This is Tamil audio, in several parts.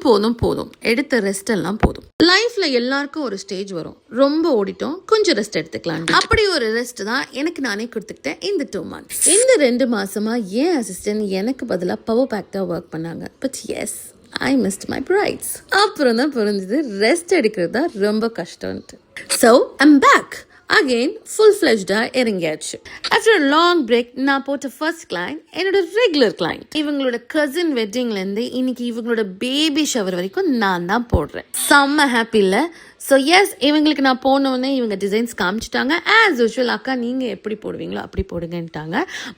போதும் எடுத்த ரெஸ்ட் எல்லாம் போதும். லைஃப்ல எல்லாருக்கும் ஒரு ஸ்டேஜ் வரும், ரொம்ப ஓடிட்டோம், கொஞ்சம் ரெஸ்ட் எடுத்துக்கலாம். அப்படி ஒரு ரெஸ்ட் தான் எனக்கு நானே கொடுத்துக்கிட்டேன் இந்த 2 months. இந்த 2 மாசமா என் அசிஸ்டன்ட் எனக்கு பதிலாக பவர் பேக்டா ஒர்க் பண்ணாங்க. But yes, I missed my brides. அப்புறம் தான் புரிஞ்சது ரெஸ்ட் எடுக்கிறது தான் ரொம்ப கஷ்டம்ட்டு. So I'm back. Again, full-fledged-ஆ இறங்கியாச்சு. After a long break, நான் போட்ட first client என்னோட ரெகுலர் client. இவங்களோட கசின் வெட்டிங்லேருந்து இன்னைக்கு இவங்களோட பேபி ஷவர் வரைக்கும் நான் தான் போடுறேன். செம்ம ஹாப்பி இல்லை? ஸோ எஸ், இவங்களுக்கு நான் போனோடனே இவங்க டிசைன்ஸ் காமிச்சிட்டாங்க. ஆஸ் யூஷுவல், அக்கா நீங்கள் எப்படி போடுவீங்களோ அப்படி போடுங்கன்ட்டாங்க.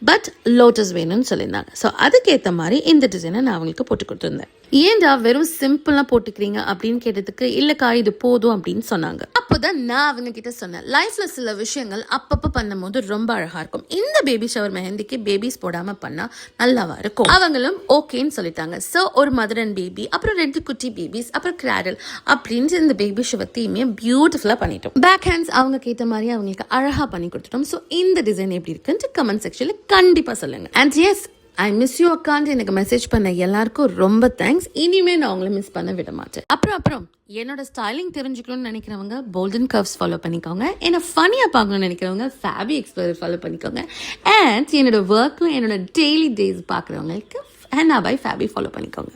பட் லோட்டஸ் வேணும்னு சொல்லியிருந்தாங்க. ஸோ அதுக்கேற்ற மாதிரி இந்த டிசைனை நான் அவங்களுக்கு போட்டு கொடுத்துருந்தேன். ஏன்டா வெறும் சிம்பிளாக போட்டுக்கிறீங்க அப்படின்னு கேட்டதுக்கு, இல்லைக்கா இது போதும் அப்படின்னு சொன்னாங்க. அப்போதான் நான் அவங்க கிட்ட சொன்னேன், லைஃப்ல சில விஷயங்கள் அப்பப்போ பண்ணும்போது ரொம்ப அழகா இருக்கும். இந்த பேபி ஷவர் மெஹந்திக்கு பேபிஸ் போடாம பண்ணா நல்லாவா இருக்கும். அவங்களும் ஓகேன்னு சொல்லிட்டாங்க. ஸோ ஒரு மதர் அண்ட் பேபி, அப்புறம் 2 குட்டி பேபிஸ், அப்புறம் கிராடல் அப்படின்னு இந்த பேபி ஷவர் தீமே பியூட்டிஃபுல்லா பண்ணிட்டோம். பேக் ஹேண்ட்ஸ் அவங்க கேட்ட மாதிரி அவங்களுக்கு அழகா பண்ணி கொடுத்துட்டோம். ஸோ இந்த டிசைன் எப்படி இருக்குன்னு கமெண்ட் செக்ஷன்ல கண்டிப்பா சொல்லுங்க. And yes, I miss you account எனக்கு மெசேஜ் பண்ண எல்லாருக்கும் ரொம்ப தேங்க்ஸ். இனிமே நான் உங்களை மிஸ் பண்ண விட மாட்டேன். அப்புறம் என்னோட ஸ்டைலிங் தெரிஞ்சுக்கணும்னு நினைக்கிறவங்க போல்டன் கர்வ்ஸ் ஃபாலோ பண்ணிக்கோங்க. என்ன ஃபனியா பார்க்கணும்னு நினைக்கிறவங்க ஃபேபி எக்ஸ்ப்ளோரர் ஃபாலோ பண்ணிக்கோங்க. அண்ட் என்னோட ஒர்க்கும் என்னோட டெய்லி டேஸ் பார்க்குறவங்களுக்கு ஹென்னா பை ஃபேபி ஃபாலோ பண்ணிக்கோங்க.